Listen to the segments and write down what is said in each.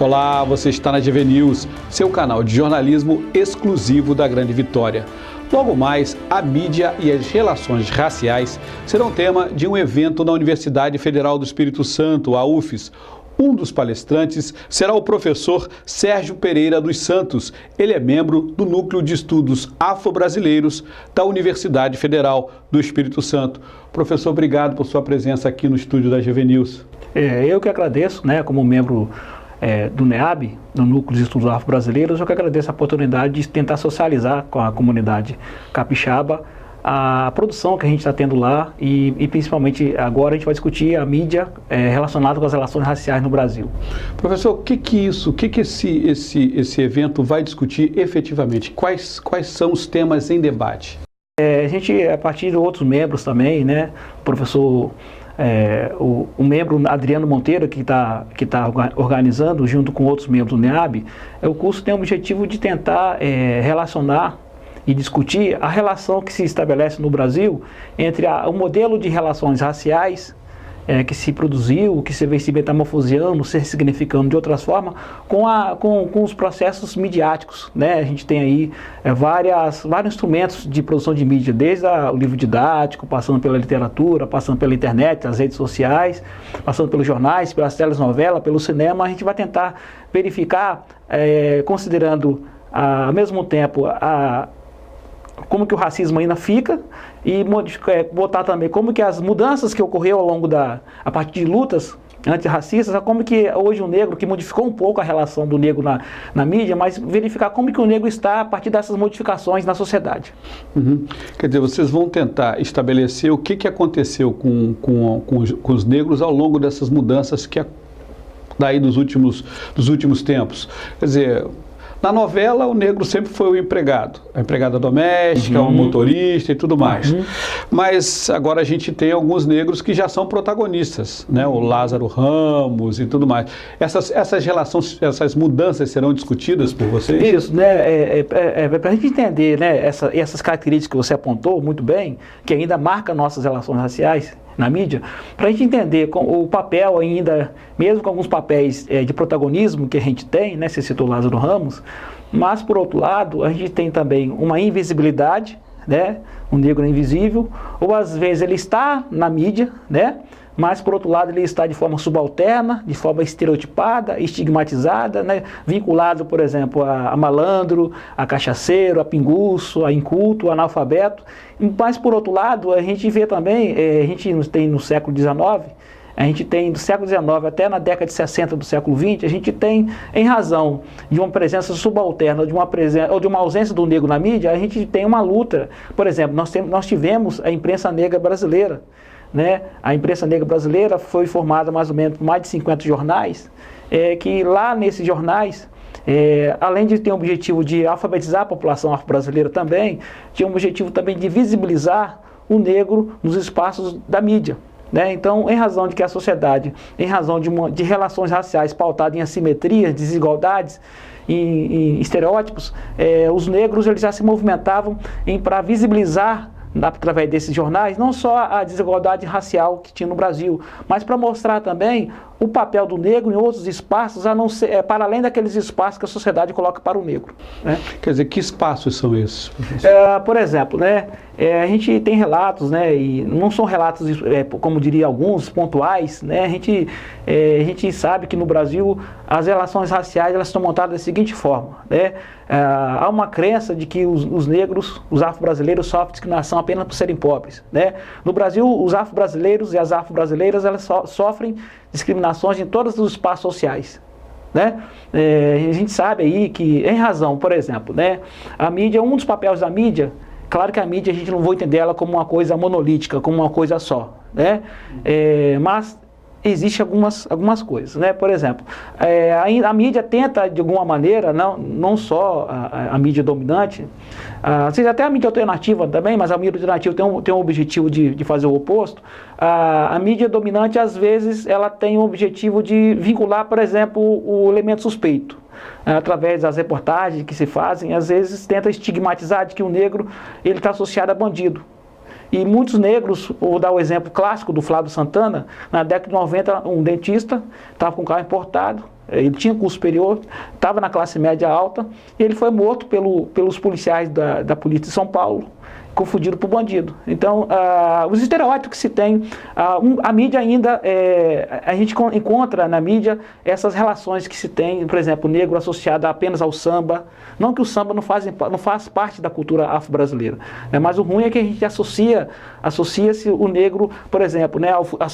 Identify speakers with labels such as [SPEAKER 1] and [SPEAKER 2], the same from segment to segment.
[SPEAKER 1] Olá, você está na GV News, seu canal de jornalismo exclusivo da Grande Vitória. Logo mais, a mídia e as relações raciais serão tema de um evento na Universidade Federal do Espírito Santo, a UFES. Um dos palestrantes será o professor Sérgio Pereira dos Santos. Ele é membro do Núcleo de Estudos Afro-Brasileiros da Universidade Federal do Espírito Santo. Professor, obrigado por sua presença aqui no estúdio da GV News.
[SPEAKER 2] Eu que agradeço, como membro do NEAB, do Núcleo de Estudos Afro-Brasileiros, eu que agradeço a oportunidade de tentar socializar com a comunidade capixaba a produção que a gente está tendo lá e principalmente agora a gente vai discutir a mídia relacionada com as relações raciais no Brasil.
[SPEAKER 1] Professor, o que esse evento vai discutir efetivamente? Quais são os temas em debate?
[SPEAKER 2] A gente, a partir de outros membros também, o professor, o membro Adriano Monteiro, que tá organizando junto com outros membros do NEAB, o curso tem o objetivo de tentar relacionar e discutir a relação que se estabelece no Brasil entre o modelo de relações raciais que se produziu, que se vem se metamorfoseando, se ressignificando de outras formas, com os processos midiáticos. A gente tem aí vários instrumentos de produção de mídia, desde o livro didático, passando pela literatura, passando pela internet, as redes sociais, passando pelos jornais, pelas telenovelas, pelo cinema. A gente vai tentar verificar, considerando ao mesmo tempo como que o racismo ainda fica e botar também como que as mudanças que ocorreu ao longo a partir de lutas antirracistas, como que hoje o negro, que modificou um pouco a relação do negro na mídia, mas verificar como que o negro está a partir dessas modificações na sociedade.
[SPEAKER 1] Uhum. Quer dizer, vocês vão tentar estabelecer o que aconteceu com os negros ao longo dessas mudanças daí dos últimos tempos. Quer dizer, na novela, o negro sempre foi o empregado, a empregada doméstica, o motorista e tudo mais. Mas agora a gente tem alguns negros que já são protagonistas, o Lázaro Ramos e tudo mais. Essas relações, essas mudanças serão discutidas por vocês?
[SPEAKER 2] Isso, para a gente entender essas características que você apontou muito bem, que ainda marcam nossas relações raciais na mídia, para a gente entender o papel ainda, mesmo com alguns papéis de protagonismo que a gente tem, você citou Lázaro Ramos, mas por outro lado, a gente tem também uma invisibilidade, o negro é invisível, ou às vezes ele está na mídia, mas por outro lado ele está de forma subalterna, de forma estereotipada, estigmatizada, vinculado, por exemplo, a malandro, a cachaceiro, a pinguço, a inculto, a analfabeto. Mas por outro lado, a gente vê também, a gente tem no século XIX, a gente tem do século XIX até na década de 60 do século XX, a gente tem, em razão de uma presença subalterna ou de uma ausência do negro na mídia, a gente tem uma luta. Por exemplo, nós tivemos a imprensa negra brasileira. A imprensa negra brasileira foi formada mais ou menos por mais de 50 jornais, que lá nesses jornais, além de ter o objetivo de alfabetizar a população afro-brasileira também, tinha o objetivo também de visibilizar o negro nos espaços da mídia. Então, em razão de que a sociedade, em razão de relações raciais pautadas em assimetrias, desigualdades, em estereótipos, os negros eles já se movimentavam para visibilizar através desses jornais, não só a desigualdade racial que tinha no Brasil, mas para mostrar também o papel do negro em outros espaços, a não ser, para além daqueles espaços que a sociedade coloca para o negro.
[SPEAKER 1] Quer dizer, que espaços são esses?
[SPEAKER 2] Por exemplo, a gente tem relatos, e não são relatos, como diria alguns, pontuais, a gente sabe que no Brasil as relações raciais elas estão montadas da seguinte forma, há uma crença de que os negros, os afro-brasileiros sofrem discriminação apenas por serem pobres. No Brasil, os afro-brasileiros e as afro-brasileiras elas sofrem discriminações em todos os espaços sociais. A gente sabe aí que, em razão, por exemplo, a mídia, um dos papéis da mídia, claro que a mídia a gente não vai entender ela como uma coisa monolítica, como uma coisa só, mas existem algumas coisas, por exemplo, a mídia tenta de alguma maneira, não só a mídia dominante, até a mídia alternativa também, mas a mídia alternativa tem um objetivo de fazer o oposto. A mídia dominante às vezes ela tem o objetivo de vincular, por exemplo, o elemento suspeito. Através das reportagens que se fazem, às vezes tenta estigmatizar de que o negro ele está associado a bandido. E muitos negros, vou dar o exemplo clássico do Flávio Santana, na década de 90, um dentista estava com um carro importado, ele tinha curso superior, estava na classe média alta, e ele foi morto pelos policiais da Polícia de São Paulo, confundido por bandido. Então, os estereótipos que se tem, a mídia ainda, a gente encontra na mídia essas relações que se tem, por exemplo, o negro associado apenas ao samba, não que o samba não faz parte da cultura afro-brasileira, né, mas o ruim é que a gente associa-se o negro, por exemplo, né,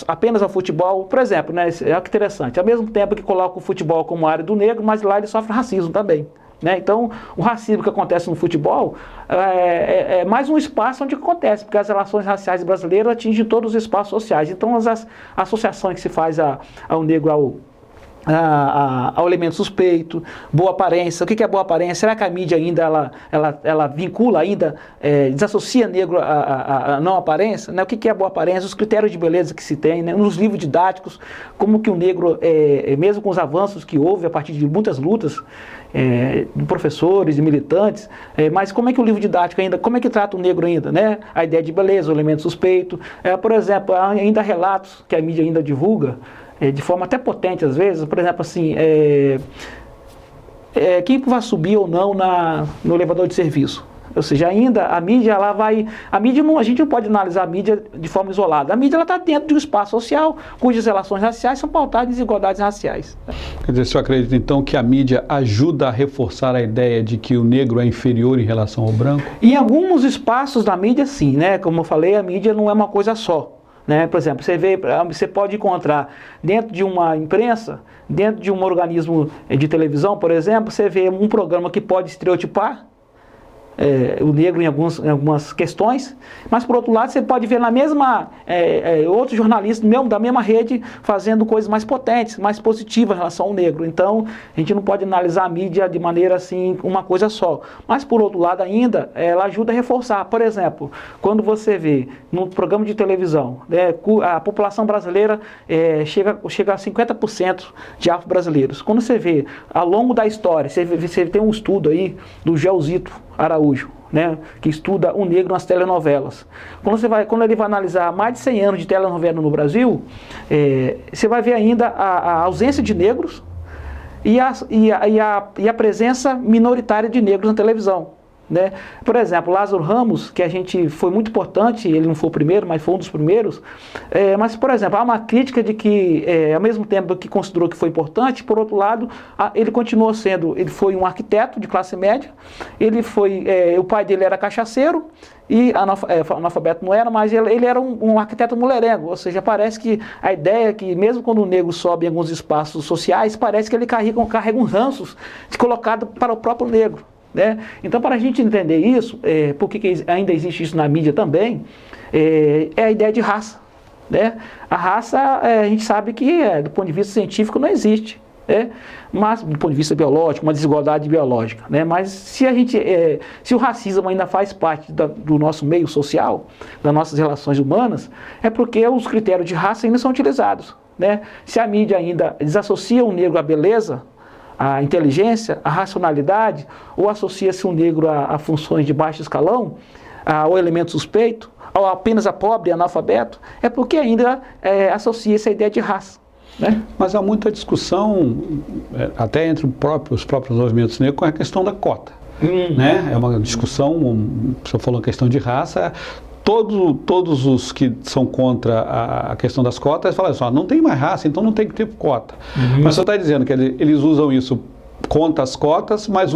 [SPEAKER 2] apenas ao futebol, por exemplo, né, é que interessante, ao mesmo tempo que coloca o futebol como área do negro, mas lá ele sofre racismo também. Né? Então, o racismo que acontece no futebol é mais um espaço onde acontece, porque as relações raciais brasileiras atingem todos os espaços sociais. Então, as associações que se faz ao negro ao elemento suspeito, boa aparência. O que é boa aparência? Será que a mídia ainda ela vincula ainda, desassocia negro a não aparência? Né? O que é boa aparência? Os critérios de beleza que se tem, né? Nos livros didáticos, como que o negro, mesmo com os avanços que houve a partir de muitas lutas de professores, de militantes, mas como é que o livro didático ainda, como é que trata o negro ainda, né? A ideia de beleza, o elemento suspeito. Por exemplo, há ainda relatos que a mídia ainda divulga, de forma até potente às vezes, por exemplo assim, quem vai subir ou não no elevador de serviço. Ou seja, ainda a mídia, a gente não pode analisar a mídia de forma isolada. A mídia está dentro de um espaço social cujas relações raciais são pautadas em desigualdades raciais.
[SPEAKER 1] Quer dizer, o senhor acredita então que a mídia ajuda a reforçar a ideia de que o negro é inferior em relação ao branco?
[SPEAKER 2] Em alguns espaços da mídia, sim, né? Como eu falei, a mídia não é uma coisa só. Né? Por exemplo, você pode encontrar dentro de uma imprensa, dentro de um organismo de televisão, por exemplo, você vê um programa que pode estereotipar o negro em algumas questões, mas por outro lado você pode ver na mesma outros jornalistas da mesma rede fazendo coisas mais potentes, mais positivas em relação ao negro. Então a gente não pode analisar a mídia de maneira assim, uma coisa só, mas por outro lado ainda ela ajuda a reforçar. Por exemplo, quando você vê num programa de televisão, a população brasileira chega a 50% de afro-brasileiros. Quando você vê ao longo da história, você tem um estudo aí do Gelzito Araújo, né, que estuda o negro nas telenovelas. Quando ele vai analisar mais de 100 anos de telenovela no Brasil, você vai ver ainda a ausência de negros e a presença minoritária de negros na televisão. Né? Por exemplo, Lázaro Ramos, que a gente foi muito importante, ele não foi o primeiro, mas foi um dos primeiros, mas, por exemplo, há uma crítica de que, ao mesmo tempo que considerou que foi importante, por outro lado, ele continuou sendo, ele foi um arquiteto de classe média, o pai dele era cachaceiro, e analfabeto não era, mas ele era um arquiteto mulherengo, ou seja, parece que a ideia é que mesmo quando o negro sobe em alguns espaços sociais, parece que ele carrega uns ranços colocados para o próprio negro. Né? Então, para a gente entender isso, porque ainda existe isso na mídia também, é a ideia de raça. Né? A raça, a gente sabe que, do ponto de vista científico, não existe. Né? Mas, do ponto de vista biológico, uma desigualdade biológica. Né? Mas, se o racismo ainda faz parte do nosso meio social, das nossas relações humanas, é porque os critérios de raça ainda são utilizados. Né? Se a mídia ainda desassocia o negro à beleza, a inteligência, a racionalidade, ou associa-se um negro a funções de baixo escalão, ao elemento suspeito, ou apenas a pobre e analfabeto, é porque ainda associa-se a ideia de raça. Né?
[SPEAKER 1] Mas há muita discussão, até entre os próprios movimentos negros, com a questão da cota. Né? É uma discussão, o senhor falou a questão de raça, todos os que são contra a questão das cotas falam assim, não tem mais raça, então não tem que ter cota. Mas o senhor está dizendo que eles usam isso contra as cotas, mas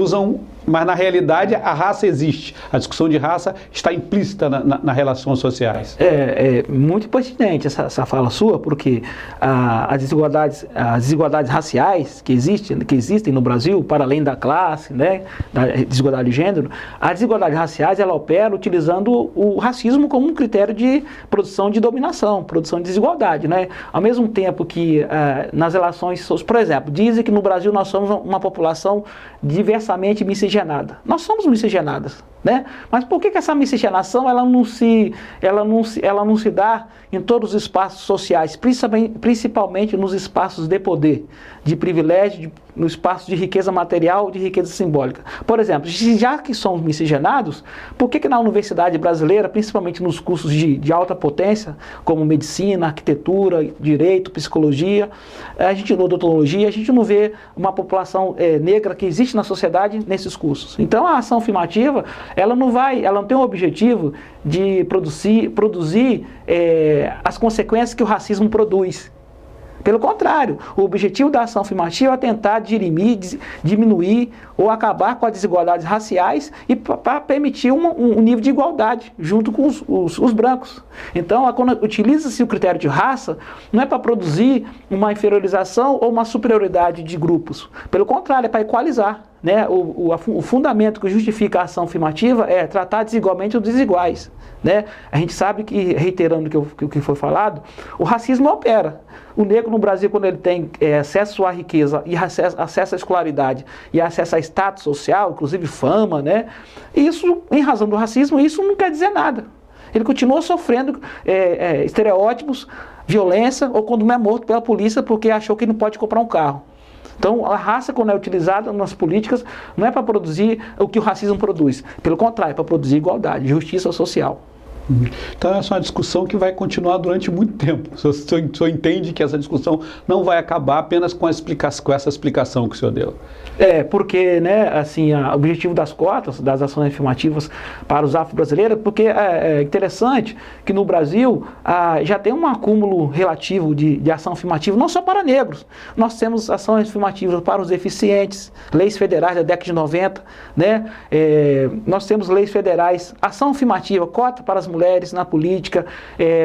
[SPEAKER 1] na realidade a raça existe. A discussão de raça está implícita nas relações sociais.
[SPEAKER 2] É muito pertinente essa fala sua, porque as desigualdades raciais que existem no Brasil, para além da classe, né, da desigualdade de gênero, as desigualdades raciais ela opera utilizando o racismo como um critério de produção de dominação, produção de desigualdade. Né? Ao mesmo tempo que nas relações, por exemplo, dizem que no Brasil nós somos uma população diversamente miscigenada. Nós somos miscigenadas. Né? Mas por que essa miscigenação ela não se dá em todos os espaços sociais, principalmente nos espaços de poder, de privilégio, no espaço de riqueza material, de riqueza simbólica? Por exemplo, já que somos miscigenados, por que na universidade brasileira, principalmente nos cursos de alta potência, como medicina, arquitetura, direito, psicologia, odontologia, a gente não vê uma população negra que existe na sociedade nesses cursos? Então a ação afirmativa, ela não tem o objetivo de produzir as consequências que o racismo produz. Pelo contrário, o objetivo da ação afirmativa é tentar dirimir, diminuir ou acabar com as desigualdades raciais e para permitir um nível de igualdade junto com os brancos. Então, quando utiliza-se o critério de raça, não é para produzir uma inferiorização ou uma superioridade de grupos. Pelo contrário, é para equalizar. Né? O fundamento que justifica a ação afirmativa é tratar desigualmente os desiguais. Né? A gente sabe que, reiterando o que foi falado, o racismo opera. O negro no Brasil, quando ele tem acesso à riqueza e acesso à escolaridade e acesso a status social, inclusive fama, né? Isso, em razão do racismo, isso não quer dizer nada. Ele continua sofrendo estereótipos, violência, ou quando não é morto pela polícia porque achou que não pode comprar um carro. Então, a raça, quando é utilizada nas políticas, não é para produzir o que o racismo produz. Pelo contrário, é para produzir igualdade, justiça social.
[SPEAKER 1] Então, essa é uma discussão que vai continuar durante muito tempo. O senhor entende que essa discussão não vai acabar apenas com essa explicação que o senhor deu?
[SPEAKER 2] Porque, né, assim, o objetivo das cotas, das ações afirmativas para os afro-brasileiros, porque é interessante que no Brasil já tem um acúmulo relativo de ação afirmativa, não só para negros. Nós temos ações afirmativas para os deficientes, leis federais da década de 90, né? Nós temos leis federais, ação afirmativa, cota para as mulheres na política,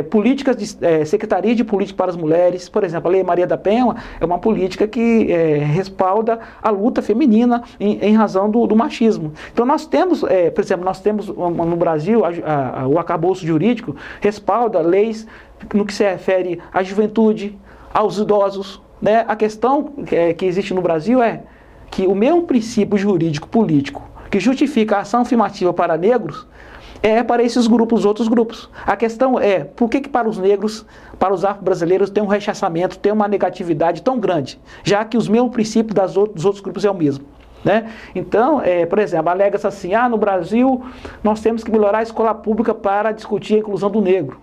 [SPEAKER 2] políticas de Secretaria de Política para as Mulheres. Por exemplo, a Lei Maria da Penha é uma política que respalda a luta feminina em razão do machismo. Então nós temos, por exemplo, no Brasil, o arcabouço jurídico respalda leis no que se refere à juventude, aos idosos. Né? A questão que existe no Brasil é que o mesmo princípio jurídico político que justifica a ação afirmativa para negros para esses grupos, outros grupos. A questão é, por que para os negros, para os afro-brasileiros, tem um rechaçamento, tem uma negatividade tão grande, já que os mesmos princípios dos outros grupos é o mesmo. Né? Então, por exemplo, alega-se assim, no Brasil nós temos que melhorar a escola pública para discutir a inclusão do negro.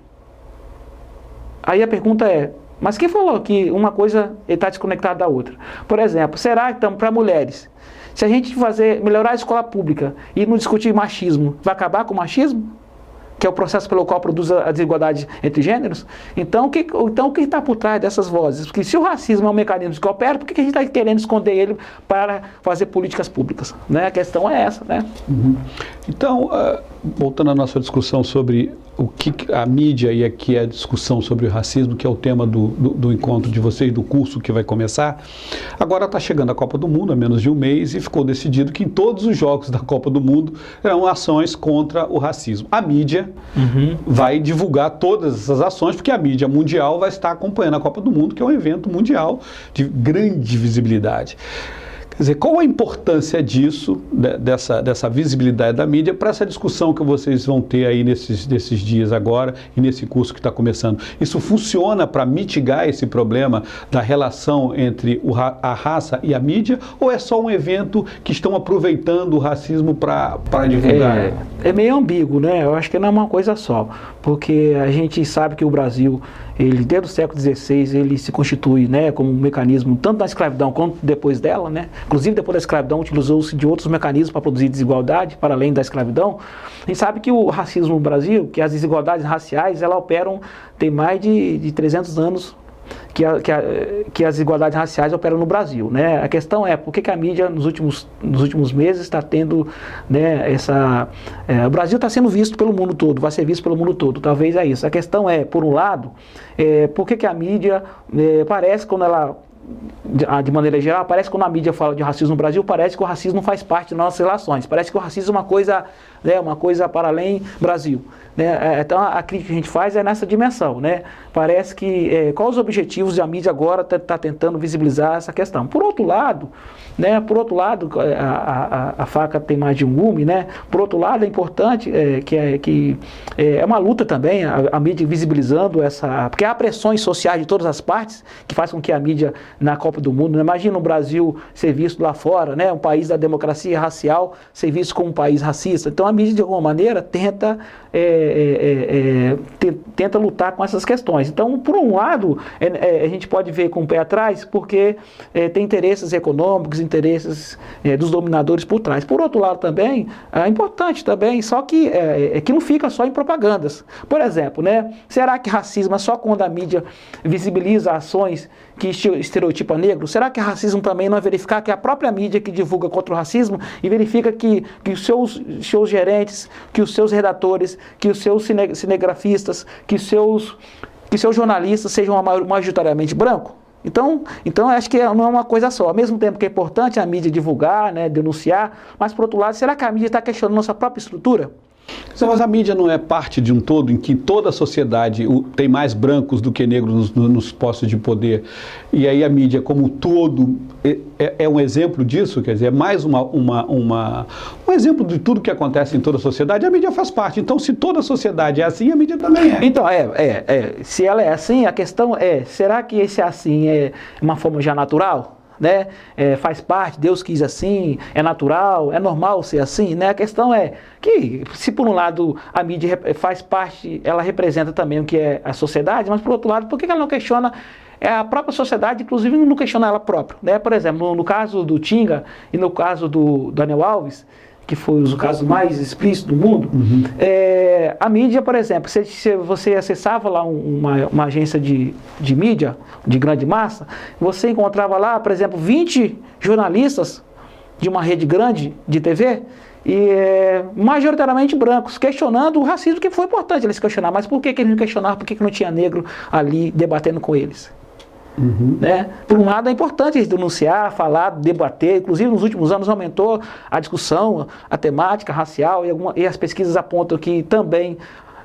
[SPEAKER 2] Aí a pergunta é, mas quem falou que uma coisa está desconectada da outra? Por exemplo, será então para mulheres, se a gente melhorar a escola pública e não discutir machismo, vai acabar com o machismo? Que é o processo pelo qual produz a desigualdade entre gêneros? Então, o que está por trás dessas vozes? Porque se o racismo é um mecanismo que opera, por que a gente está querendo esconder ele para fazer políticas públicas? Né? A questão é essa. Né?
[SPEAKER 1] Uhum. Então, voltando à nossa discussão sobre o que a mídia e aqui a discussão sobre o racismo, que é o tema do encontro de vocês, do curso que vai começar. Agora está chegando a Copa do Mundo, há menos de um mês, e ficou decidido que em todos os jogos da Copa do Mundo serão ações contra o racismo. A mídia vai divulgar todas essas ações, porque a mídia mundial vai estar acompanhando a Copa do Mundo, que é um evento mundial de grande visibilidade. Quer dizer, qual a importância disso, dessa visibilidade da mídia, para essa discussão que vocês vão ter aí nesses dias agora e nesse curso que está começando? Isso funciona para mitigar esse problema da relação entre a raça e a mídia, ou é só um evento que estão aproveitando o racismo para divulgar?
[SPEAKER 2] É meio ambíguo, né? Eu acho que não é uma coisa só, porque a gente sabe que o Brasil, desde o século XVI, ele se constitui, né, como um mecanismo, tanto na escravidão quanto depois dela, né? Inclusive depois da escravidão utilizou-se de outros mecanismos para produzir desigualdade, para além da escravidão. A gente sabe que o racismo no Brasil, que as desigualdades raciais, elas operam, tem mais de 300 anos que as desigualdades raciais operam no Brasil, né? A questão é, por que a mídia nos últimos meses está tendo, né, o Brasil está sendo visto pelo mundo todo, vai ser visto pelo mundo todo, talvez é isso. A questão é, por um lado, por que a mídia parece, quando ela de maneira geral, parece que quando a mídia fala de racismo no Brasil, parece que o racismo não faz parte das nossas relações, parece que o racismo é uma coisa, né, uma coisa para além Brasil. Né? Então a crítica que a gente faz é nessa dimensão, né? Parece que quais os objetivos a mídia agora está tentando visibilizar essa questão. Por outro lado, né? Por outro lado, a faca tem mais de um gume, né? Por outro lado, é importante que é uma luta também a mídia visibilizando essa, porque há pressões sociais de todas as partes que faz com que a mídia na Copa do Mundo, né? Imagina o Brasil ser visto lá fora, né? Um país da democracia racial ser visto como um país racista. Então a mídia de alguma maneira tenta tenta lutar com essas questões. Então, por um lado, a gente pode ver com o pé atrás, porque tem interesses econômicos, interesses dos dominadores por trás. Por outro lado também, é importante também, só que que não fica só em propagandas. Por exemplo, né, será que racismo é só quando a mídia visibiliza ações que estereotipa negro? Será que racismo também não é verificar que a própria mídia que divulga contra o racismo e verifica que os seus gerentes, que os seus redatores, que os seus cinegrafistas, que os seus jornalistas sejam majoritariamente brancos? Então acho que não é uma coisa só. Ao mesmo tempo que é importante a mídia divulgar, né, denunciar, mas por outro lado, será que a mídia está questionando nossa própria estrutura?
[SPEAKER 1] Mas a mídia não é parte de um todo em que toda a sociedade tem mais brancos do que negros nos postos de poder, e aí a mídia como um todo é um exemplo disso? Quer dizer, é mais um exemplo de tudo que acontece em toda a sociedade. A mídia faz parte. Então, se toda a sociedade é assim, a mídia também é.
[SPEAKER 2] Então, se ela é assim, a questão será que esse assim é uma forma já natural? Né? Faz parte, Deus quis assim, é natural, é normal ser assim, né? A questão é que, se por um lado a mídia faz parte, ela representa também o que é a sociedade, mas por outro lado, por que ela não questiona a própria sociedade, inclusive não questiona ela própria, né? Por exemplo, no caso do Tinga e no caso do Daniel Alves, que foi o caso mais explícito do mundo, a mídia, por exemplo, se você acessava lá uma agência de mídia, de grande massa, você encontrava lá, por exemplo, 20 jornalistas de uma rede grande de TV, e majoritariamente brancos, questionando o racismo, que foi importante eles questionar, mas por que eles não questionaram, por que não tinha negro ali debatendo com eles? Né? Por um lado é importante denunciar, falar, debater, inclusive nos últimos anos aumentou a discussão, a temática racial, e as pesquisas apontam que também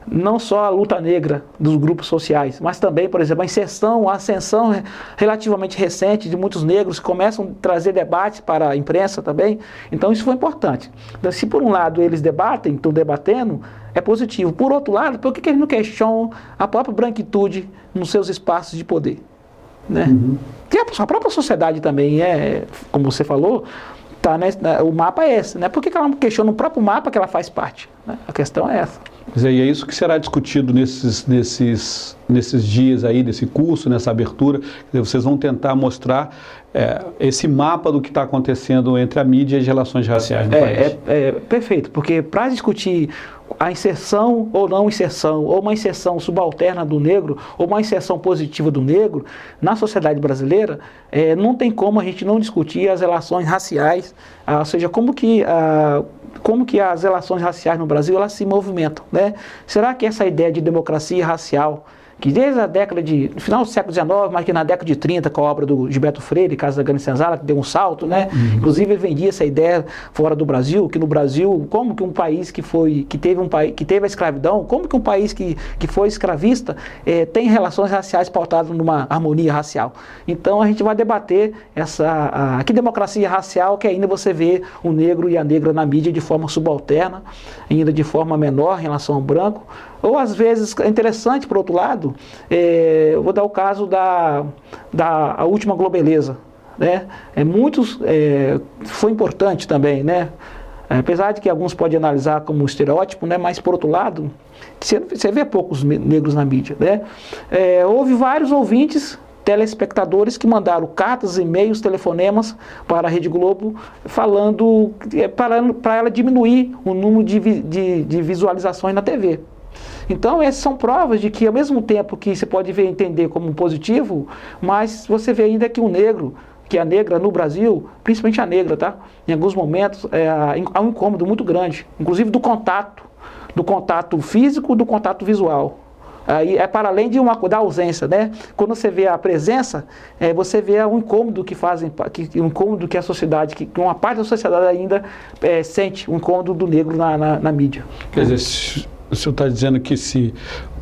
[SPEAKER 2] não só a luta negra dos grupos sociais, mas também, por exemplo, a ascensão relativamente recente de muitos negros que começam a trazer debates para a imprensa também. Então isso foi importante. Então, se por um lado eles debatem, estão debatendo, é positivo. Por outro lado, por que eles não questionam a própria branquitude nos seus espaços de poder? Né? Que a própria sociedade também como você falou, o mapa é esse, né? Por que ela não questiona o próprio mapa que ela faz parte? Né? A questão é essa.
[SPEAKER 1] E é isso que será discutido nesses dias aí, desse curso, nessa abertura. Vocês vão tentar mostrar esse mapa do que está acontecendo entre a mídia e as relações raciais no país.
[SPEAKER 2] Perfeito, porque para discutir a inserção ou não inserção, ou uma inserção subalterna do negro, ou uma inserção positiva do negro na sociedade brasileira, não tem como a gente não discutir as relações raciais, ou seja, como que as relações raciais no Brasil elas se movimentam, né? Será que essa ideia de democracia racial, que desde a década no final do século XIX, mas que na década de 30, com a obra do Gilberto Freire, Casa da Grande Senzala, que deu um salto, né? Inclusive ele vendia essa ideia fora do Brasil, que no Brasil, como que um país que teve a escravidão, como que um país que foi escravista tem relações raciais pautadas numa harmonia racial. Então a gente vai debater que democracia racial que ainda você vê o negro e a negra na mídia de forma subalterna, ainda de forma menor em relação ao branco. Ou às vezes, é interessante, por outro lado, eu vou dar o caso da última Globeleza, né? Foi importante também, né? Apesar de que alguns podem analisar como um estereótipo, né? Mas por outro lado, você vê poucos negros na mídia, né? Houve vários ouvintes, telespectadores que mandaram cartas, e-mails, telefonemas para a Rede Globo falando para ela diminuir o número de visualizações na TV. Então essas são provas de que ao mesmo tempo que você pode entender como um positivo, mas você vê ainda que a negra no Brasil, principalmente a negra, tá? Em alguns momentos há um incômodo muito grande, inclusive do contato físico, do contato visual. Aí é para além da ausência, né? Quando você vê a presença, você vê o incômodo que fazem, o incômodo que a sociedade, que uma parte da sociedade ainda sente, o incômodo do negro na mídia.
[SPEAKER 1] Quer dizer, o senhor está dizendo que se,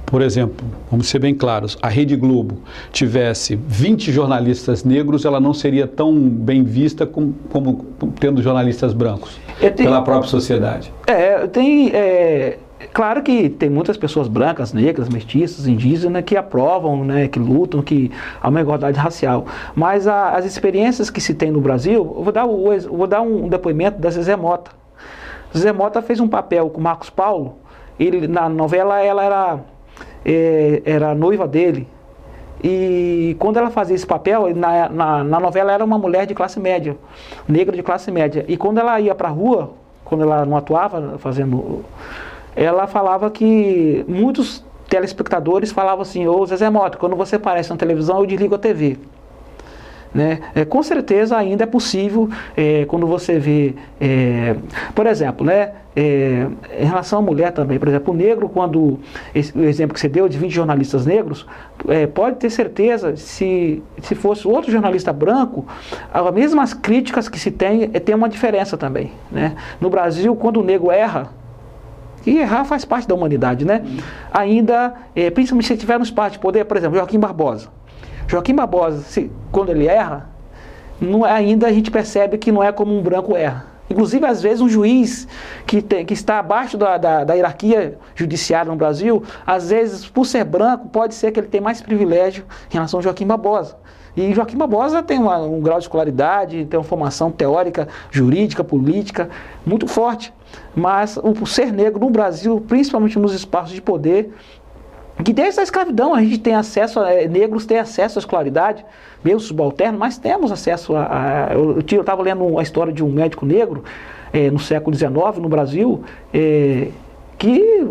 [SPEAKER 1] por exemplo, vamos ser bem claros, a Rede Globo tivesse 20 jornalistas negros, ela não seria tão bem vista como tendo jornalistas brancos pela própria sociedade.
[SPEAKER 2] Claro que tem muitas pessoas brancas, negras, mestiças, indígenas que aprovam, né, que lutam, que há uma igualdade racial. Mas as experiências que se tem no Brasil, eu vou dar um depoimento da Zezé Mota. Zezé Mota fez um papel com Marcos Paulo. Na novela ela era noiva dele. E quando ela fazia esse papel, na novela era uma mulher de classe média, negra de classe média. E quando ela ia para a rua, quando ela não atuava ela falava que muitos telespectadores falavam assim: ô Zezé Mota, quando você aparece na televisão eu desligo a TV. Né? Com certeza ainda é possível, quando você vê, por exemplo, né, em relação à mulher também, por exemplo, o negro, o exemplo que você deu de 20 jornalistas negros, pode ter certeza, se fosse outro jornalista branco, as mesmas críticas que se tem uma diferença também. Né? No Brasil, quando o negro erra, e errar faz parte da humanidade, né? Ainda, principalmente se tiver no espaço de poder, por exemplo, Joaquim Barbosa, quando ele erra, ainda a gente percebe que não é como um branco erra. Inclusive, às vezes, um juiz que está abaixo da hierarquia judiciária no Brasil, às vezes, por ser branco, pode ser que ele tenha mais privilégio em relação a Joaquim Barbosa. E Joaquim Barbosa tem um grau de escolaridade, tem uma formação teórica, jurídica, política, muito forte. Mas o ser negro no Brasil, principalmente nos espaços de poder, que desde a escravidão a gente tem acesso, negros têm acesso à escolaridade, mesmo subalterno, mas temos acesso eu estava lendo a história de um médico negro no século XIX no Brasil, que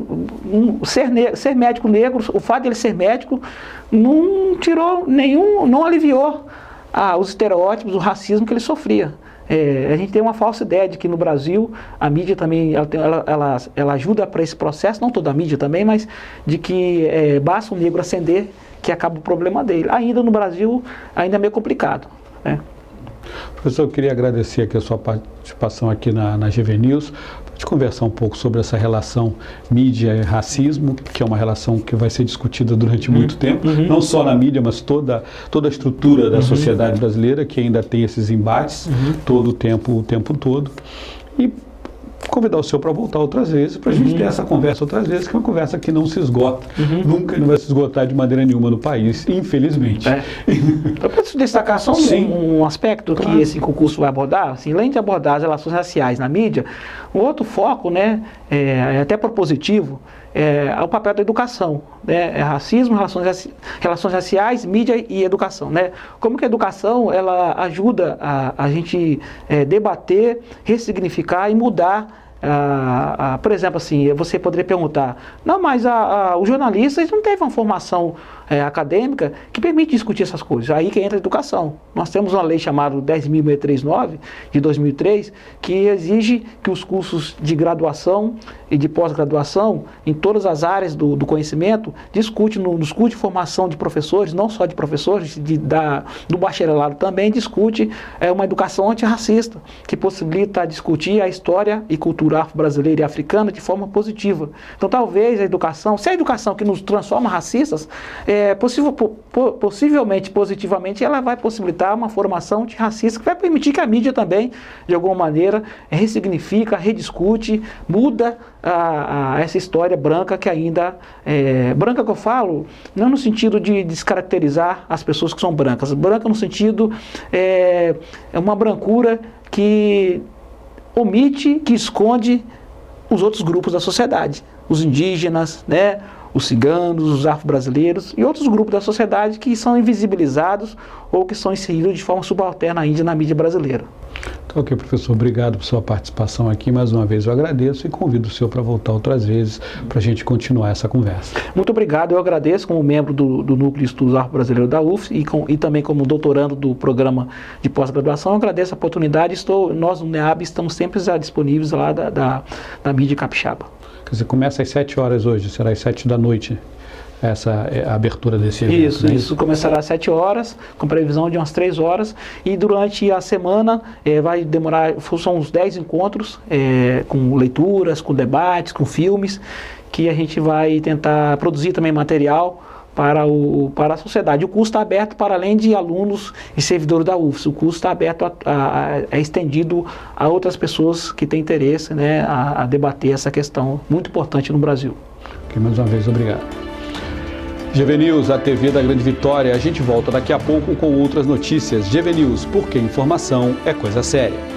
[SPEAKER 2] ser médico negro, o fato de ele ser médico não tirou não aliviou os estereótipos, o racismo que ele sofria. A gente tem uma falsa ideia de que no Brasil a mídia também ela ajuda para esse processo, não toda a mídia também, mas de que basta um negro ascender que acaba o problema dele. Ainda no Brasil, ainda é meio complicado. Né?
[SPEAKER 1] Professor, eu queria agradecer aqui a sua participação aqui na GV News, para te conversar um pouco sobre essa relação mídia e racismo, que é uma relação que vai ser discutida durante muito tempo, não só na mídia, mas toda a estrutura da sociedade brasileira, que ainda tem esses embates todo o tempo todo. E convidar o senhor para voltar outras vezes, para a gente ter essa conversa outras vezes, que é uma conversa que não se esgota, nunca não vai se esgotar de maneira nenhuma no país, infelizmente.
[SPEAKER 2] Eu posso destacar só um aspecto que esse concurso vai abordar, assim, além de abordar as relações raciais na mídia, um outro foco, né, até propositivo, é o papel da educação, né? Racismo, relações raciais, mídia e educação, né? Como que a educação ela ajuda a gente debater, ressignificar e mudar. Por exemplo, assim, você poderia perguntar, não, mas os jornalistas não teve uma formação acadêmica que permite discutir essas coisas. Aí que entra a educação. Nós temos uma lei chamada 10.639, de 2003, que exige que os cursos de graduação e de pós-graduação, em todas as áreas do conhecimento, discute formação de professores, não só de professores, do bacharelado também, discute uma educação antirracista, que possibilita discutir a história e cultura afro-brasileira e africana de forma positiva. Então, talvez a educação, se a educação que nos transforma racistas, possivelmente, positivamente, ela vai possibilitar uma formação antirracista que vai permitir que a mídia também, de alguma maneira, ressignifica, rediscute, muda essa história branca que ainda... branca que eu falo, não no sentido de descaracterizar as pessoas que são brancas. Branca no sentido... é uma brancura que omite, que esconde os outros grupos da sociedade. Os indígenas, né? Os ciganos, os afro-brasileiros e outros grupos da sociedade que são invisibilizados ou que são inseridos de forma subalterna ainda na mídia brasileira.
[SPEAKER 1] Então, ok, professor, obrigado por sua participação aqui. Mais uma vez eu agradeço e convido o senhor para voltar outras vezes para a gente continuar essa conversa.
[SPEAKER 2] Muito obrigado, eu agradeço como membro do Núcleo de Estudos Afro-Brasileiros da UF e também como doutorando do programa de pós-graduação. Eu agradeço a oportunidade. Nós no NEAB estamos sempre disponíveis lá da mídia capixaba.
[SPEAKER 1] Quer dizer, começa às 7 horas hoje, será às 7 da noite. a abertura desse evento.
[SPEAKER 2] Isso,
[SPEAKER 1] né?
[SPEAKER 2] isso começará às 7 horas, com previsão de umas 3 horas, e durante a semana vai demorar, são uns 10 encontros, com leituras, com debates, com filmes, que a gente vai tentar produzir também material para a sociedade. O curso está aberto para além de alunos e servidores da UFS, o curso está aberto, é estendido a outras pessoas que têm interesse, né, a debater essa questão muito importante no Brasil.
[SPEAKER 1] Ok, mais uma vez, obrigado. GV News, a TV da Grande Vitória. A gente volta daqui a pouco com outras notícias. GV News, porque informação é coisa séria.